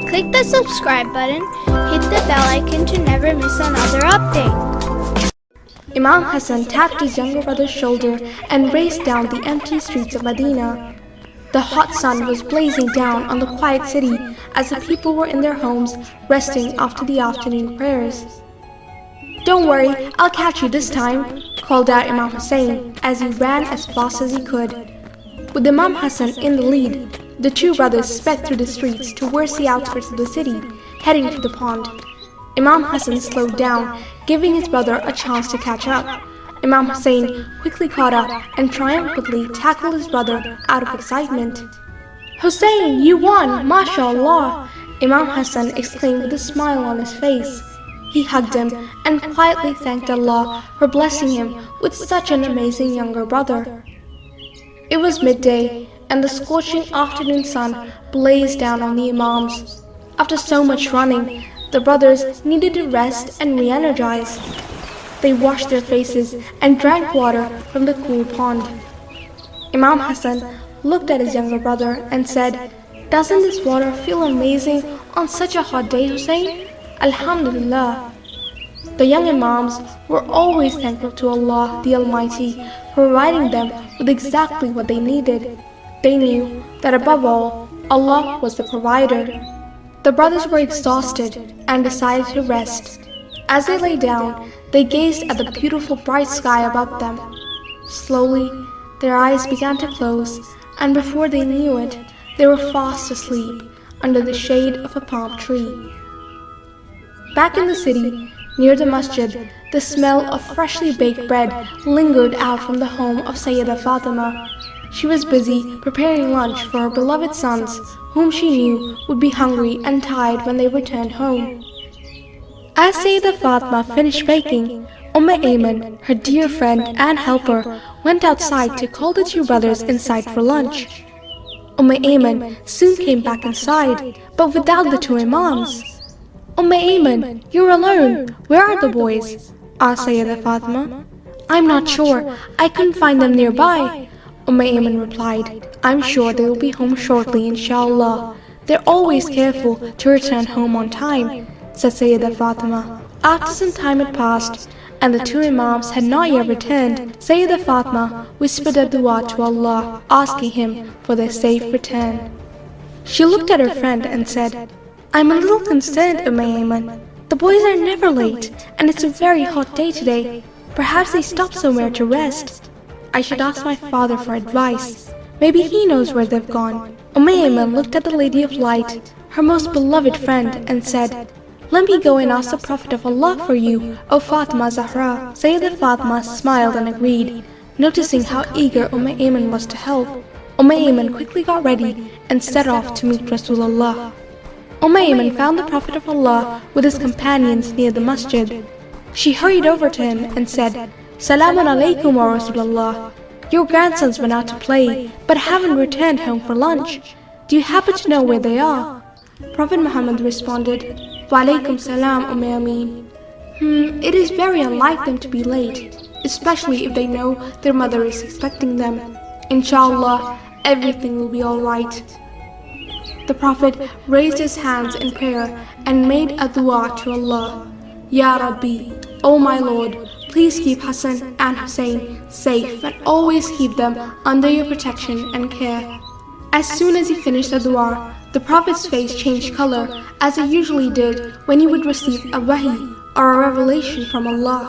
Click the subscribe button, hit the bell icon to never miss another update. Imam Hassan tapped his younger brother's shoulder and raced down the empty streets of Medina. The hot sun was blazing down on the quiet city as the people were in their homes resting after the afternoon prayers. "Don't worry, I'll catch you this time," called out Imam Hussein as he ran as fast as he could. With Imam Hassan in the lead, the two brothers sped through the streets towards the outskirts of the city, heading to the pond. Imam Hassan slowed down, giving his brother a chance to catch up. Imam Hussein quickly caught up and triumphantly tackled his brother out of excitement. "Hussein, you won! MashaAllah!" Imam Hassan exclaimed with a smile on his face. He hugged him and quietly thanked Allah for blessing him with such an amazing younger brother. It was midday, and the scorching afternoon sun blazed down on the Imams. After so much running, the brothers needed to rest and re-energize. They washed their faces and drank water from the cool pond. Imam Hassan looked at his younger brother and said, "Doesn't this water feel amazing on such a hot day, Hussein? Alhamdulillah." The young Imams were always thankful to Allah the Almighty for providing them with exactly what they needed. They knew that above all, Allah was the provider. The brothers were exhausted and decided to rest. As they lay down, they gazed at the beautiful bright sky above them. Slowly, their eyes began to close, and before they knew it, they were fast asleep under the shade of a palm tree. Back in the city, near the masjid, the smell of freshly baked bread lingered out from the home of Sayyidah Fatima. She was busy preparing lunch for her beloved sons, whom she knew would be hungry and tired when they returned home. As Sayyidah Fatima finished baking, Ayman, her dear friend and helper, went outside to call the two brothers inside for lunch. Ayman soon came back inside, but without the two Imams. "Ayman, you're alone. Where are the boys?" asked Sayyidah Fatima. "I'm not sure. I couldn't find them nearby." Ayman replied, "I'm sure they will be home shortly, inshallah. They're always careful to return home on time," said Sayyidah Fatima. After some time had passed, and the two Imams had not yet returned, Sayyidah Fatima whispered a dua to Allah, asking Him for their safe return. She looked at her friend and said, "I'm a little concerned, Ayman. The boys are never late, and it's a very hot day today. Perhaps they stopped somewhere to rest. I should ask my father for advice. Maybe he knows where they've gone." Ayman looked at the Lady of Light, her most beloved friend, and said, "Let me go and ask the Prophet of Allah for you, O Fatima Zahra." Sayyidah Fatima smiled and agreed, noticing how eager Ayman was to help. Ayman quickly got ready and set off to meet Rasulullah. Ayman found the Prophet of Allah with his companions near the masjid. She hurried over to him and said, "Salamun alaykum wa Rasulullah. Your grandsons went out to play, but haven't returned home for lunch. Do you happen to know where they are?" Prophet Muhammad responded, "Wa alaykum salam, Amin. It is very unlike them to be late, especially if they know their mother is expecting them. Inshallah, everything will be alright." The Prophet raised his hands in prayer and made a dua to Allah. "Ya Rabbi, O my Lord, please keep Hassan and Hussein safe and always keep them under your protection and care." As soon as he finished the dua, the Prophet's face changed color as it usually did when he would receive a wahi or a revelation from Allah.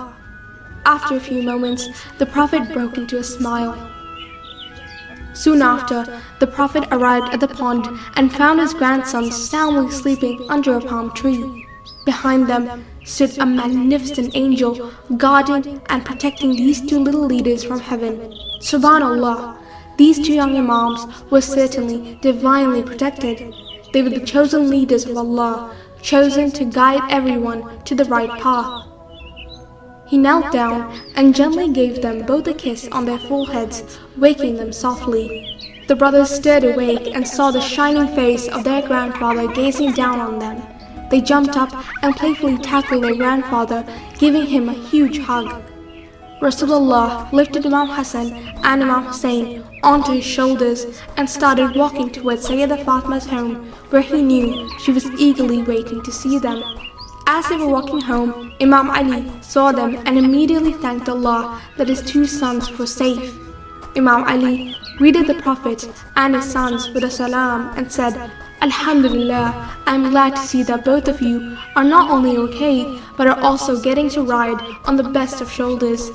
After a few moments, the Prophet broke into a smile. Soon after, the Prophet arrived at the pond and found his grandsons soundly sleeping under a palm tree. Behind them stood a magnificent angel guarding and protecting these two little leaders from heaven. Subhanallah, these two young Imams were certainly divinely protected. They were the chosen leaders of Allah, chosen to guide everyone to the right path. He knelt down and gently gave them both a kiss on their foreheads, waking them softly. The brothers stirred awake and saw the shining face of their grandfather gazing down on them. They jumped up and playfully tackled their grandfather, giving him a huge hug. Rasulullah lifted Imam Hassan and Imam Hussein onto his shoulders and started walking towards Sayyidah Fatma's home, where he knew she was eagerly waiting to see them. As they were walking home, Imam Ali saw them and immediately thanked Allah that his two sons were safe. Imam Ali greeted the Prophet and his sons with a salam and said, Alhamdulillah, I am glad to see that both of you are not only okay, but are also getting to ride on the best of shoulders.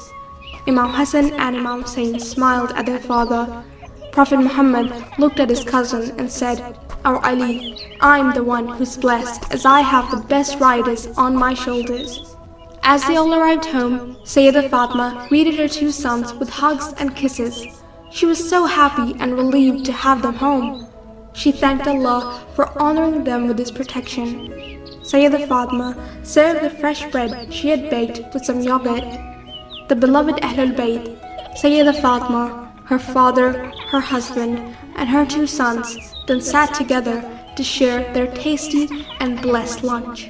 Imam Hassan and Imam Hussein smiled at their father. Prophet Muhammad looked at his cousin and said, Our Ali, I am the one who's blessed, as I have the best riders on my shoulders. As they all arrived home, Sayyidah Fatma greeted her two sons with hugs and kisses. She was so happy and relieved to have them home. She thanked Allah for honoring them with His protection. Sayyidah Fatma served the fresh bread she had baked with some yogurt. The beloved Ahlul Bayt, Sayyidah Fatma, her father, her husband, and her two sons then sat together to share their tasty and blessed lunch.